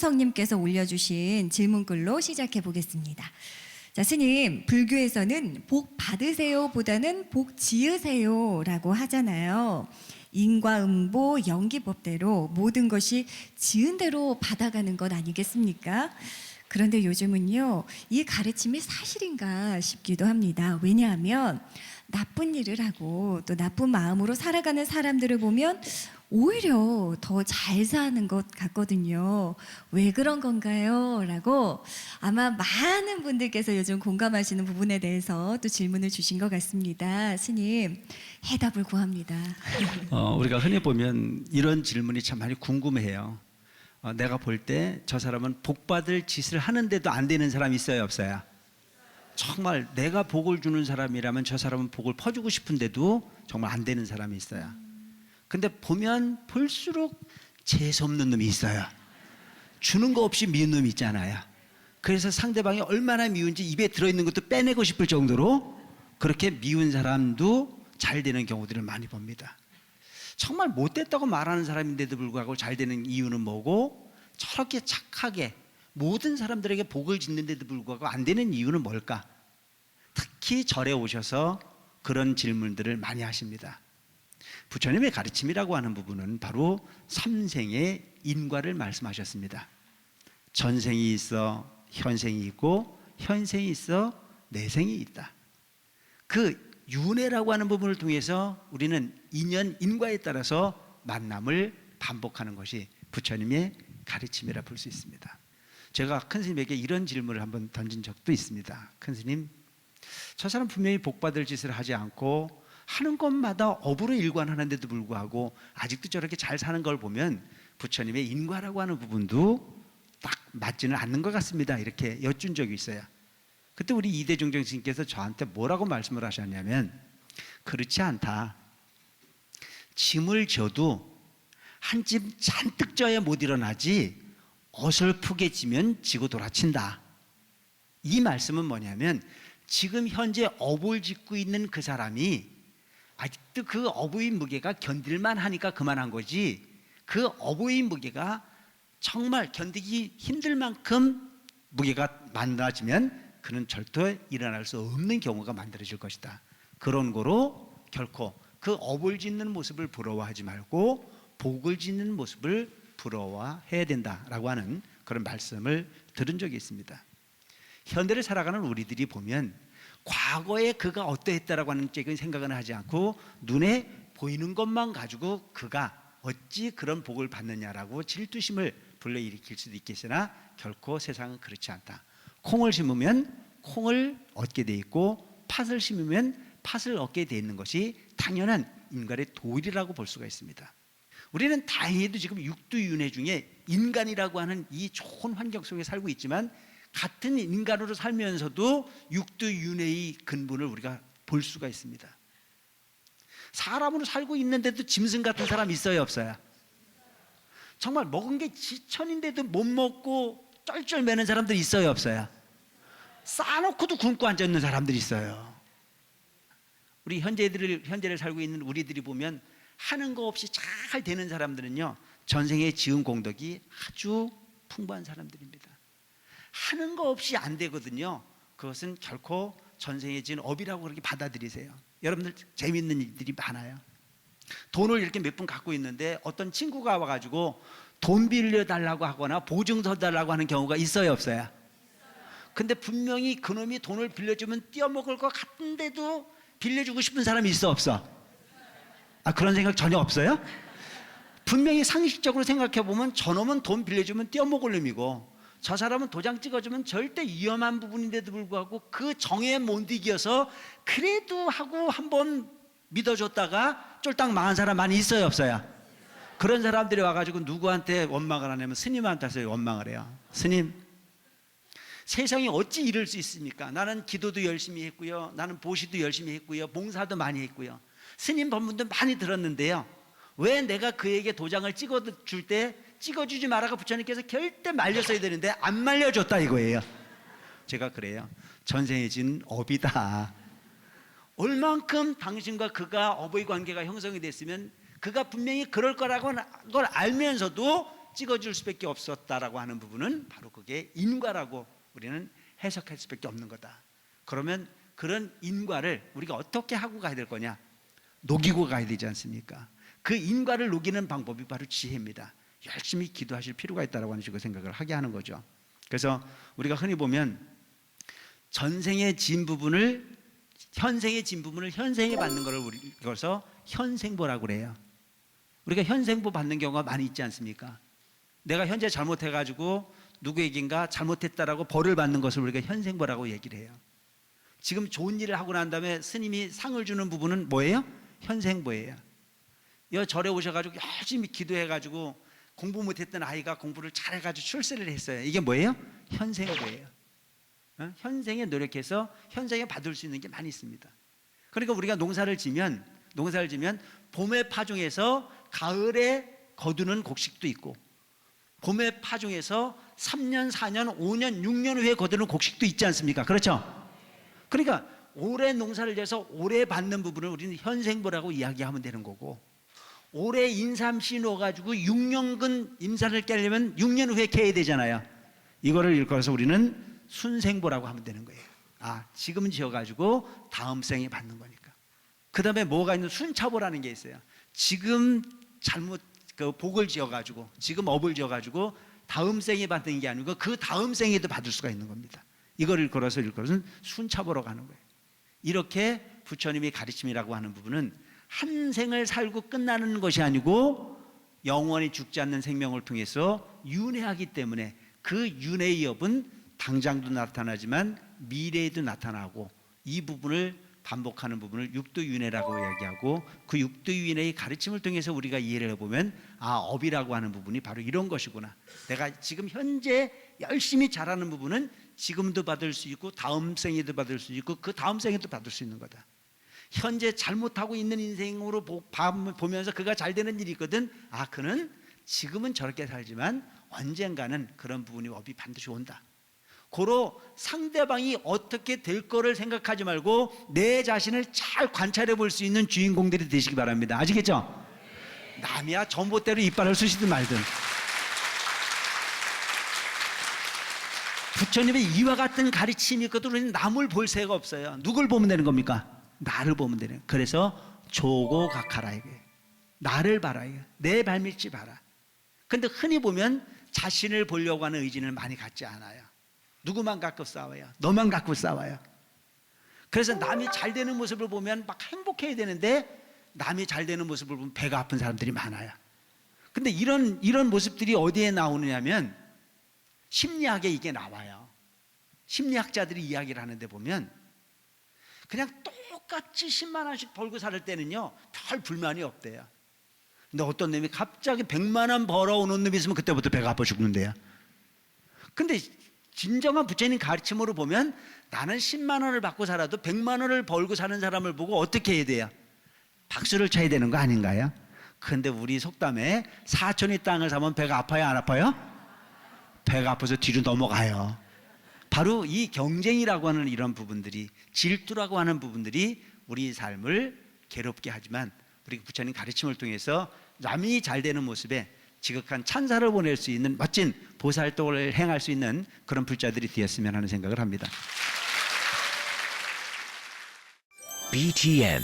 김효성님께서 올려주신 질문글로 시작해 보겠습니다. 자, 스님, 불교에서는 복 받으세요 보다는 복 지으세요라고 하잖아요. 인과응보 연기법대로 모든 것이 지은 대로 받아가는 것 아니겠습니까? 그런데 요즘은요, 이 가르침이 사실인가 싶기도 합니다. 왜냐하면 나쁜 일을 하고 또 나쁜 마음으로 살아가는 사람들을 보면 오히려 더 잘 사는 것 같거든요. 왜 그런 건가요? 라고 아마 많은 분들께서 요즘 공감하시는 부분에 대해서 또 질문을 주신 것 같습니다. 스님, 해답을 구합니다. 우리가 흔히 보면 이런 질문이 참 많이 궁금해요. 내가 볼 때 저 사람은 복받을 짓을 하는데도 안 되는 사람이 있어요, 없어요? 정말 내가 복을 주는 사람이라면 저 사람은 복을 퍼주고 싶은데도 정말 안 되는 사람이 있어요. 근데 보면 볼수록 재수없는 놈이 있어요. 주는 거 없이 미운 놈이 있잖아요. 그래서 상대방이 얼마나 미운지 입에 들어있는 것도 빼내고 싶을 정도로 그렇게 미운 사람도 잘 되는 경우들을 많이 봅니다. 정말 못됐다고 말하는 사람인데도 불구하고 잘 되는 이유는 뭐고, 저렇게 착하게 모든 사람들에게 복을 짓는데도 불구하고 안 되는 이유는 뭘까? 특히 절에 오셔서 그런 질문들을 많이 하십니다. 부처님의 가르침이라고 하는 부분은 바로 삼생의 인과를 말씀하셨습니다. 전생이 있어 현생이 있고 현생이 있어 내생이 있다. 그 윤회라고 하는 부분을 통해서 우리는 인연 인과에 따라서 만남을 반복하는 것이 부처님의 가르침이라 볼 수 있습니다. 제가 큰 스님에게 이런 질문을 한번 던진 적도 있습니다. 큰 스님, 저 사람 분명히 복받을 짓을 하지 않고 하는 것마다 업으로 일관하는데도 불구하고 아직도 저렇게 잘 사는 걸 보면 부처님의 인과라고 하는 부분도 딱 맞지는 않는 것 같습니다. 이렇게 여쭌 적이 있어요. 그때 우리 이대중정 스님께서 저한테 뭐라고 말씀을 하셨냐면, 그렇지 않다. 짐을 져도 한 짐 잔뜩 져야 못 일어나지 어설프게 지면 지고 돌아친다. 이 말씀은 뭐냐면, 지금 현재 업을 짓고 있는 그 사람이 아직도 그 업의 무게가 견딜만 하니까 그만한 거지, 그 업의 무게가 정말 견디기 힘들 만큼 무게가 만나지면 그는 절대 일어날 수 없는 경우가 만들어질 것이다. 그런 거로 결코 그 업을 짓는 모습을 부러워하지 말고 복을 짓는 모습을 부러워해야 된다라고 하는 그런 말씀을 들은 적이 있습니다. 현대를 살아가는 우리들이 보면 과거에 그가 어떠했다라고 하는 쪽은 생각은 하지 않고 눈에 보이는 것만 가지고 그가 어찌 그런 복을 받느냐라고 질투심을 불러일으킬 수도 있겠으나 결코 세상은 그렇지 않다. 콩을 심으면 콩을 얻게 돼 있고 팥을 심으면 팥을 얻게 돼 있는 것이 당연한 인간의 도리라고 볼 수가 있습니다. 우리는 다행히도 지금 육두윤회 중에 인간이라고 하는 이 좋은 환경 속에 살고 있지만, 같은 인간으로 살면서도 육두윤회의 근본을 우리가 볼 수가 있습니다. 사람으로 살고 있는데도 짐승 같은 사람 있어요, 없어요? 정말 먹은 게 지천인데도 못 먹고 쩔쩔매는 사람들 있어요, 없어요? 싸놓고도 굶고 앉아있는 사람들이 있어요. 우리 현재를 살고 있는 우리들이 보면 하는 거 없이 잘 되는 사람들은요, 전생에 지은 공덕이 아주 풍부한 사람들입니다. 하는 거 없이 안 되거든요. 그것은 결코 전생에 지은 업이라고 그렇게 받아들이세요. 여러분들 재미있는 일들이 많아요. 돈을 이렇게 몇 푼 갖고 있는데 어떤 친구가 와가지고 돈 빌려달라고 하거나 보증서 달라고 하는 경우가 있어요, 없어요? 근데 분명히 그놈이 돈을 빌려주면 떼어먹을 것 같은데도 빌려주고 싶은 사람이 있어, 없어? 그런 생각 전혀 없어요? 분명히 상식적으로 생각해보면 저놈은 돈 빌려주면 떼어먹을 놈이고 저 사람은 도장 찍어주면 절대 위험한 부분인데도 불구하고 그 정에 못 이겨서 그래도 하고 한번 믿어줬다가 쫄딱 망한 사람 많이 있어요, 없어요? 그런 사람들이 와가지고 누구한테 원망을 하냐면 스님한테 원망을 해요. 스님, 세상이 어찌 이럴 수 있습니까? 나는 기도도 열심히 했고요, 나는 보시도 열심히 했고요, 봉사도 많이 했고요, 스님 법문도 많이 들었는데요, 왜 내가 그에게 도장을 찍어줄 때 찍어주지 말라고 부처님께서 절대 말렸어야 되는데 안 말려줬다 이거예요. 제가 그래요. 전생에 진 업이다. 얼만큼 당신과 그가 업의 관계가 형성이 됐으면 그가 분명히 그럴 거라고 걸 알면서도 찍어줄 수밖에 없었다라고 하는 부분은 바로 그게 인과라고 우리는 해석할 수밖에 없는 거다. 그러면 그런 인과를 우리가 어떻게 하고 가야 될 거냐? 녹이고 가야 되지 않습니까? 그 인과를 녹이는 방법이 바로 지혜입니다. 열심히 기도하실 필요가 있다고 하는 식으로 생각을 하게 하는 거죠. 그래서 우리가 흔히 보면 전생에 진 부분을 현생에 진 부분을 현생에 받는 것을 우리가 현생보라고 그래요. 우리가 현생보 받는 경우가 많이 있지 않습니까? 내가 현재 잘못해가지고 누구에겐가 잘못했다라고 벌을 받는 것을 우리가 현생보라고 얘기를 해요. 지금 좋은 일을 하고 난 다음에 스님이 상을 주는 부분은 뭐예요? 현생보예요. 여 절에 오셔가지고 열심히 기도해가지고 공부 못했던 아이가 공부를 잘해가지고 출세를 했어요. 이게 뭐예요? 현생보예요. 현생에 노력해서 현생에 받을 수 있는 게 많이 있습니다. 그러니까 우리가 농사를 지면 봄에 파종해서 가을에 거두는 곡식도 있고, 봄에 파종해서 3년, 4년, 5년, 6년 후에 거두는 곡식도 있지 않습니까? 그렇죠? 그러니까 올해 농사를 지어서 올해 받는 부분을 우리는 현생보라고 이야기하면 되는 거고, 올해 인삼씨 넣어가지고 6년근 임산을 깨려면 6년 후에 캐야 되잖아요. 이거를 읽어서 우리는 순생보라고 하면 되는 거예요. 아, 지금 지어가지고 다음 생에 받는 거니까. 그 다음에 뭐가 있는 순차보라는 게 있어요. 지금 잘못 복을 지어가지고, 지금 업을 지어가지고 다음 생에 받는 게 아니고 그 다음 생에도 받을 수가 있는 겁니다. 이거를 걸어서 일것은 순차보로 가는 거예요. 이렇게 부처님이 가르침이라고 하는 부분은 한 생을 살고 끝나는 것이 아니고 영원히 죽지 않는 생명을 통해서 윤회하기 때문에 그 윤회의 업은 당장도 나타나지만 미래에도 나타나고, 이 부분을 반복하는 부분을 육도윤회라고 이야기하고, 그 육도윤회의 가르침을 통해서 우리가 이해를 해보면 아, 업이라고 하는 부분이 바로 이런 것이구나. 내가 지금 현재 열심히 잘하는 부분은 지금도 받을 수 있고 다음 생에도 받을 수 있고 그 다음 생에도 받을 수 있는 거다. 현재 잘못하고 있는 인생으로 보면서 그가 잘 되는 일이 있거든. 아, 그는 지금은 저렇게 살지만 언젠가는 그런 부분이 업이 반드시 온다. 고로 상대방이 어떻게 될 거를 생각하지 말고 내 자신을 잘 관찰해 볼 수 있는 주인공들이 되시기 바랍니다. 아시겠죠? 남이야 전봇대로 이빨을 쑤시든 말든. 부처님의 이와 같은 가르침이 있거든. 우리는 남을 볼 새가 없어요. 누굴 보면 되는 겁니까? 나를 보면 되는. 그래서 조고각하라 이거예요. 나를 봐라 이거예요. 내 발밑을 봐라. 근데 흔히 보면 자신을 보려고 하는 의지는 많이 갖지 않아요. 누구만 갖고 싸워요? 너만 갖고 싸워요. 그래서 남이 잘 되는 모습을 보면 막 행복해야 되는데 남이 잘 되는 모습을 보면 배가 아픈 사람들이 많아요. 근데 이런 모습들이 어디에 나오느냐면 심리학에 이게 나와요. 심리학자들이 이야기를 하는데 보면 그냥 똑같이 10만 원씩 벌고 살 때는요 별 불만이 없대요. 근데 어떤 놈이 갑자기 100만 원 벌어오는 놈이 있으면 그때부터 배가 아파 죽는데요. 근데 진정한 부처님 가르침으로 보면 나는 10만 원을 받고 살아도 100만 원을 벌고 사는 사람을 보고 어떻게 해야 돼요? 박수를 쳐야 되는 거 아닌가요? 근데 우리 속담에 사촌이 땅을 사면 배가 아파요, 안 아파요? 배가 아파서 뒤로 넘어가요. 바로 이 경쟁이라고 하는 이런 부분들이, 질투라고 하는 부분들이 우리 삶을 괴롭게 하지만 우리 부처님 가르침을 통해서 남이 잘 되는 모습에 지극한 찬사를 보낼 수 있는 멋진 보살도를 행할 수 있는 그런 불자들이 되었으면 하는 생각을 합니다. BTN